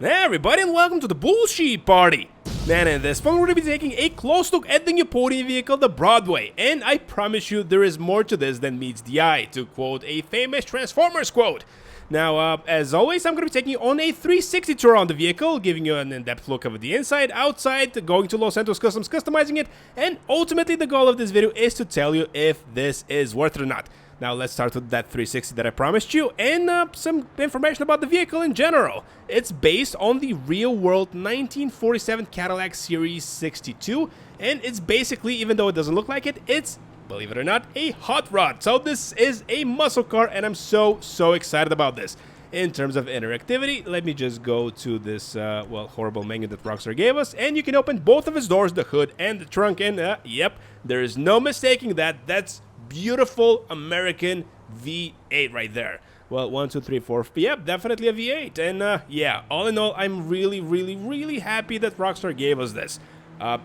Hey everybody, and welcome to the bullshit party! Man, in this one we're going to be taking a close look at the new podium vehicle, the Broadway, and I promise you there is more to this than meets the eye, to quote a famous Transformers quote. Now, as always, I'm going to be taking you on a 360 tour on the vehicle, giving you an in-depth look of the inside, outside, going to Los Santos Customs, customizing it, and ultimately the goal of this video is to tell you if this is worth it or not. Now let's start with that 360 that I promised you, and some information about the vehicle in general. It's based on the real-world 1947 Cadillac Series 62, and it's basically, even though it doesn't look like it, it's, believe it or not, a hot rod. So this is a muscle car, and I'm so excited about this. In terms of interactivity, let me just go to this, well, horrible menu that Rockstar gave us, and you can open both of his doors, the hood and the trunk, and yep, there is no mistaking that. That's beautiful American V8 right there. Well, 1, 2, 3, 4, yep, definitely a V8. And yeah, all in all, I'm really happy that Rockstar gave us this.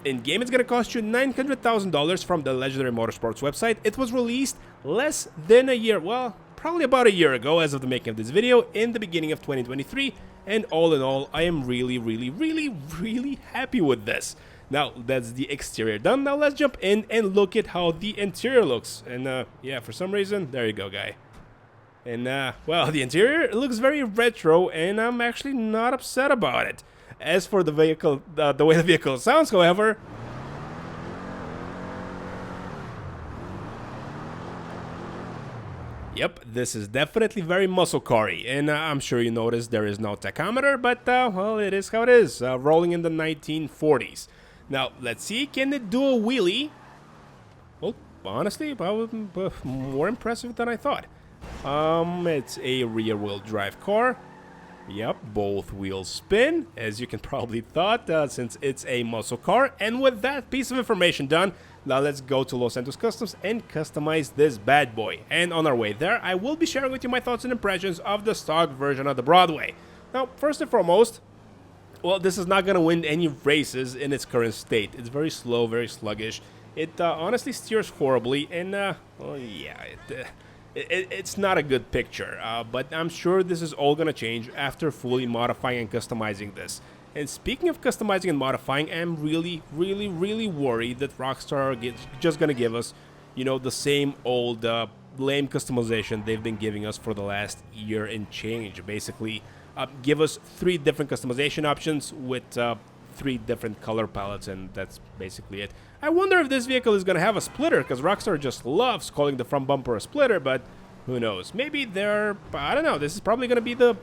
In game, it's gonna cost you $900,000 from the Legendary Motorsports website. It was released less than a year, well, probably about a year ago as of the making of this video, in the beginning of 2023. And all in all, I am really happy with this. Now, that's the exterior done. Now, let's jump in and look at how the interior looks. And, yeah, for some reason, there you go, guy. And, well, the interior looks very retro, and I'm actually not upset about it. As for the vehicle, the way the vehicle sounds, however, yep, this is definitely very muscle car-y, and I'm sure you noticed there is no tachometer, but, well, it is how it is, rolling in the 1940s. Now, let's see, can it do a wheelie? Well, honestly, more impressive than I thought. It's a rear-wheel drive car. Yep, both wheels spin, as you can probably thought, since it's a muscle car. And with that piece of information done, now let's go to Los Santos Customs and customize this bad boy. And on our way there, I will be sharing with you my thoughts and impressions of the stock version of the Broadway. Now, first and foremost, well, this is not going to win any races in its current state. It's very slow, very sluggish. It honestly steers horribly, and, well, yeah, it's not a good picture. But I'm sure this is all going to change after fully modifying and customizing this. And speaking of customizing and modifying, I'm really worried that Rockstar is just going to give us, you know, the same old lame customization they've been giving us for the last year and change. Basically, give us 3 different customization options with 3 different color palettes, and that's basically it. I wonder if this vehicle is going to have a splitter, because Rockstar just loves calling the front bumper a splitter, but who knows? Maybe they're, I don't know, this is probably going to be the,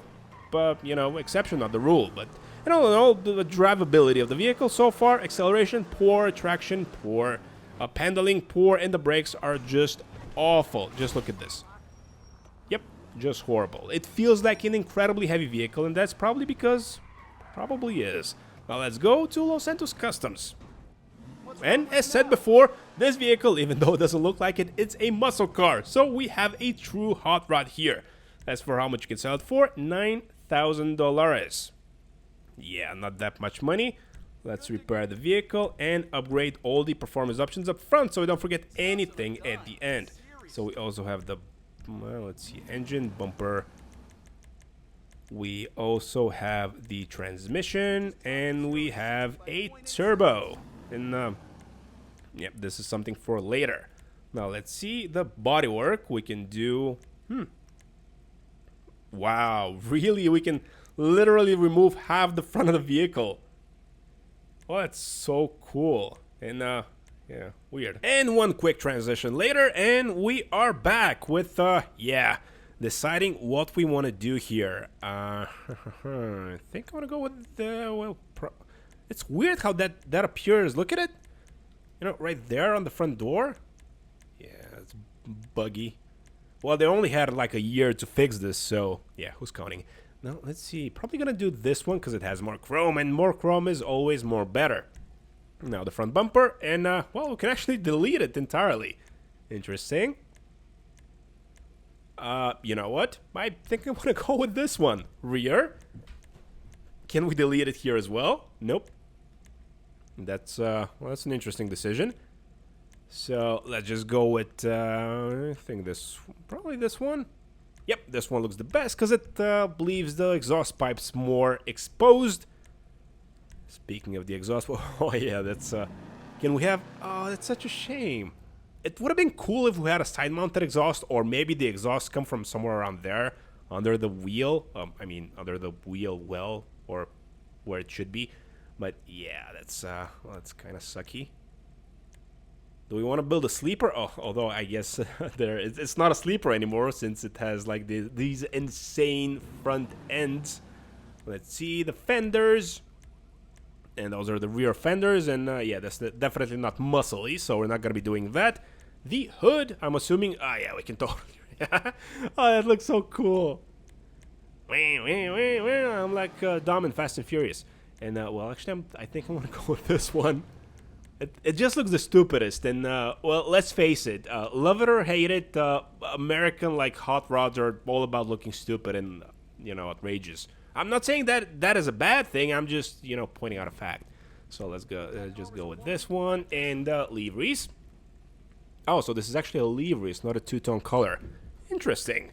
you know, exception, not the rule. But in all, the drivability of the vehicle so far, acceleration poor, traction poor, handling poor, and the brakes are just awful. Just look at this. Yep, just horrible. It feels like an incredibly heavy vehicle, and that's probably because, probably is. Now let's go to Los Santos Customs. And as said before, this vehicle, even though it doesn't look like it, it's a muscle car. So we have a true hot rod here. As for how much you can sell it for, $9,000. Yeah, not that much money. Let's repair the vehicle and upgrade all the performance options up front, so we don't forget anything at the end. So we also have the, well, let's see, engine, bumper. We also have the transmission, and we have a turbo. And, yep, this is something for later. Now, let's see the bodywork. We can do, wow, really? We can literally remove half the front of the vehicle. Oh, that's so cool. And, yeah, weird. And one quick transition later, and we are back with, yeah, deciding what we want to do here. I think I want to go with the, well, it's weird how that appears. Look at it. You know, right there on the front door. Yeah, it's buggy. Well, they only had like a year to fix this, so yeah, who's counting? Now, let's see. Probably gonna do this one because it has more chrome, and more chrome is always more better. Now, the front bumper, and, well, we can actually delete it entirely. Interesting. You know what? I think I want to go with this one. Rear. Can we delete it here as well? Nope. That's, well, that's an interesting decision. So let's just go with, I think probably this one. Yep, this one looks the best because it leaves the exhaust pipes more exposed. Speaking of the exhaust, oh yeah, that's can we have? Oh, that's such a shame. It would have been cool if we had a side-mounted exhaust, or maybe the exhaust come from somewhere around there, under the wheel. I mean, under the wheel well, or where it should be. But yeah, that's well, that's kind of sucky. Do we want to build a sleeper? Oh, although I guess it's not a sleeper anymore since it has like these insane front ends. Let's see the fenders. And those are the rear fenders, and yeah, that's definitely not muscly, so we're not going to be doing that. The hood, I'm assuming, yeah, we can totally, oh, that looks so cool. I'm like Dom in Fast and Furious. And, well, actually, I think I'm going to go with this one. It just looks the stupidest, and, well, let's face it, love it or hate it, American, like, hot rods are all about looking stupid and, you know, outrageous. I'm not saying that that is a bad thing. I'm just, you know, pointing out a fact. So let's go, just go with this one. And liveries. Oh, so this is actually a livery. It's not a two-tone color. Interesting.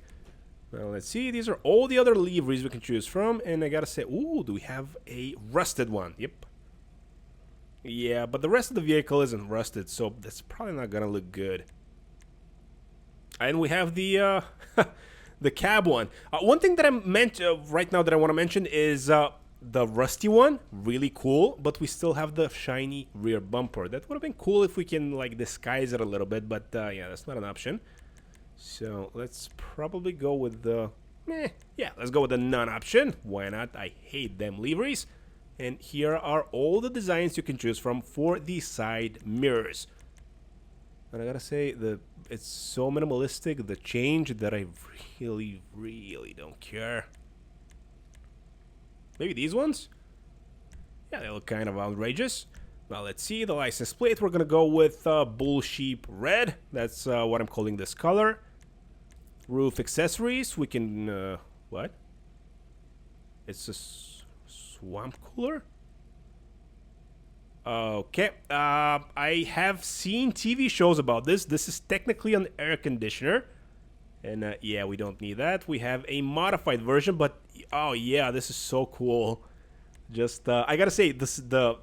Well, let's see. These are all the other liveries we can choose from. And I gotta say, ooh, do we have a rusted one? Yep. Yeah, but the rest of the vehicle isn't rusted, so that's probably not gonna look good. And we have the... the cab one. One thing that I meant right now that I want to mention is the rusty one. Really cool, but we still have the shiny rear bumper. That would have been cool if we can like disguise it a little bit, but yeah, that's not an option. So let's probably go with the... yeah, let's go with the non-option. Why not? I hate them liveries. And here are all the designs you can choose from for the side mirrors. And I gotta say, it's so minimalistic, the change, that I really, really don't care. Maybe these ones? Yeah, they look kind of outrageous. Now let's see, the license plate, we're gonna go with Bull Sheep Red. That's what I'm calling this color. Roof accessories, we can, what? It's a swamp cooler? Okay, I have seen TV shows about this. This is technically an air conditioner. And yeah, we don't need that. We have a modified version, but oh yeah, this is so cool. Just, I gotta say, this is the...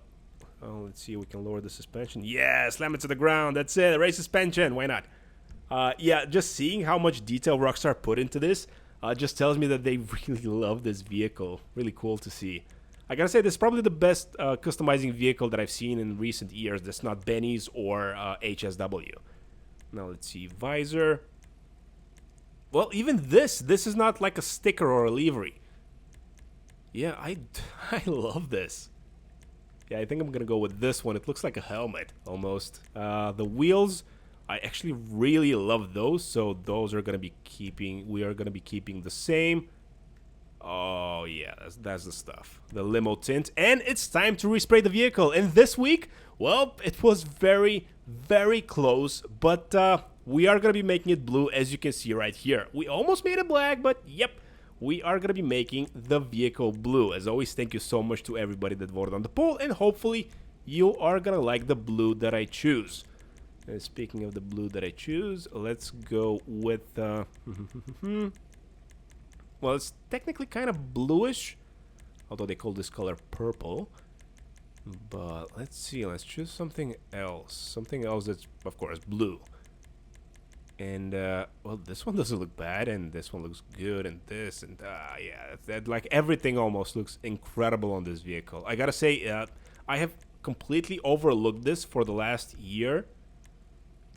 Oh, let's see, we can lower the suspension. Yeah, slam it to the ground. That's it, raise suspension, why not? Yeah, just seeing how much detail Rockstar put into this just tells me that they really love this vehicle. Really cool to see. I gotta say, this is probably the best customizing vehicle that I've seen in recent years. That's not Benny's or HSW. Now let's see, visor. Well, even this is not like a sticker or a livery. Yeah, I love this. Yeah, I think I'm gonna go with this one. It looks like a helmet almost. The wheels, I actually really love those, so those are gonna be keeping. We are gonna be keeping the same. Oh yeah, that's the stuff. The limo tint. And it's time to respray the vehicle. And this week, well, it was very, very close. But we are going to be making it blue, as you can see right here. We almost made it black, but yep, we are going to be making the vehicle blue. As always, thank you so much to everybody that voted on the poll. And hopefully, you are going to like the blue that I choose. And speaking of the blue that I choose, let's go with... well, it's technically kind of bluish, although they call this color purple. But let's see, let's choose something else. Something else that's, of course, blue. And, well, this one doesn't look bad, and this one looks good, and this, and, yeah, that, like, everything almost looks incredible on this vehicle. I gotta say, I have completely overlooked this for the last year.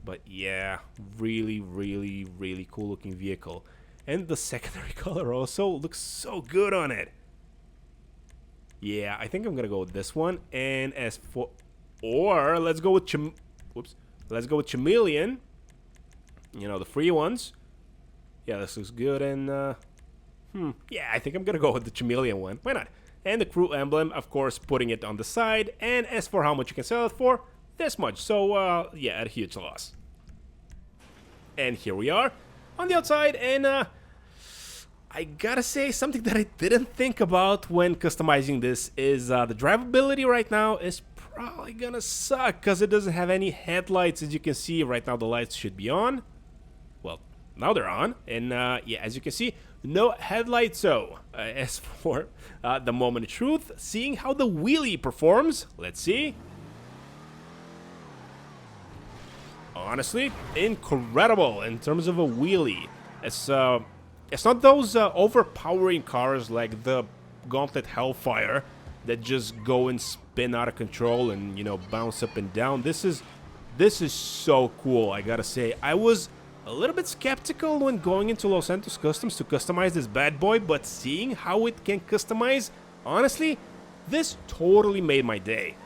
But, yeah, really, really, really cool-looking vehicle. And the secondary color also looks so good on it. Yeah, I think I'm gonna go with this one. And as for... Or, let's go with let's go with Chameleon. You know, the free ones. Yeah, this looks good. And, yeah, I think I'm gonna go with the Chameleon one. Why not? And the crew emblem, of course, putting it on the side. And as for how much you can sell it for, this much. So, yeah, at a huge loss. And here we are on the outside. And, I gotta say, something that I didn't think about when customizing this is the drivability right now is probably gonna suck because it doesn't have any headlights. As you can see right now, the lights should be on. Well, now they're on. And yeah, as you can see, no headlights. So as for the moment of truth, seeing how the wheelie performs, let's see. Honestly, incredible in terms of a wheelie. It's not those overpowering cars like the Gauntlet Hellfire that just go and spin out of control and, you know, bounce up and down. This is so cool, I gotta say. I was a little bit skeptical when going into Los Santos Customs to customize this bad boy, but seeing how it can customize, honestly, this totally made my day.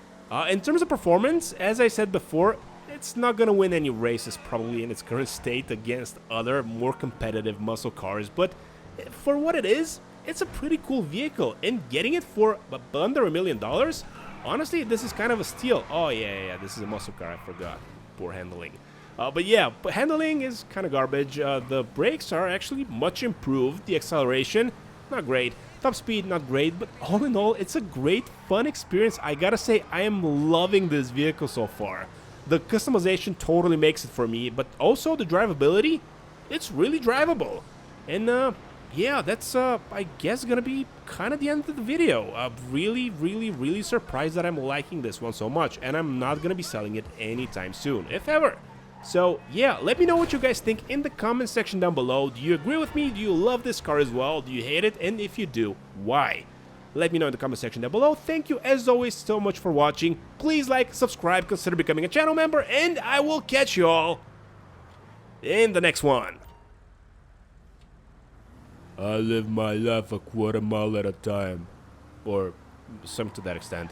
In terms of performance, as I said before, it's not gonna win any races probably in its current state against other more competitive muscle cars, but for what it is, it's a pretty cool vehicle, and getting it for under $1 million, honestly, this is kind of a steal. Oh yeah, this is a muscle car, I forgot. Poor handling. But yeah, handling is kind of garbage. The brakes are actually much improved. The acceleration, not great. Top speed, not great, but all in all, it's a great, fun experience. I gotta say, I am loving this vehicle so far. The customization totally makes it for me, but also the drivability, it's really drivable. And yeah, that's I guess gonna be kind of the end of the video. I'm really surprised that I'm liking this one so much, and I'm not gonna be selling it anytime soon, if ever. So yeah, let me know what you guys think in the comment section down below. Do you agree with me? Do you love this car as well? Do you hate it? And if you do, why? Let me know in the comment section down below. Thank you as always so much for watching. Please like, subscribe, consider becoming a channel member, and I will catch you all in the next one. I live my life a quarter mile at a time, or something to that extent.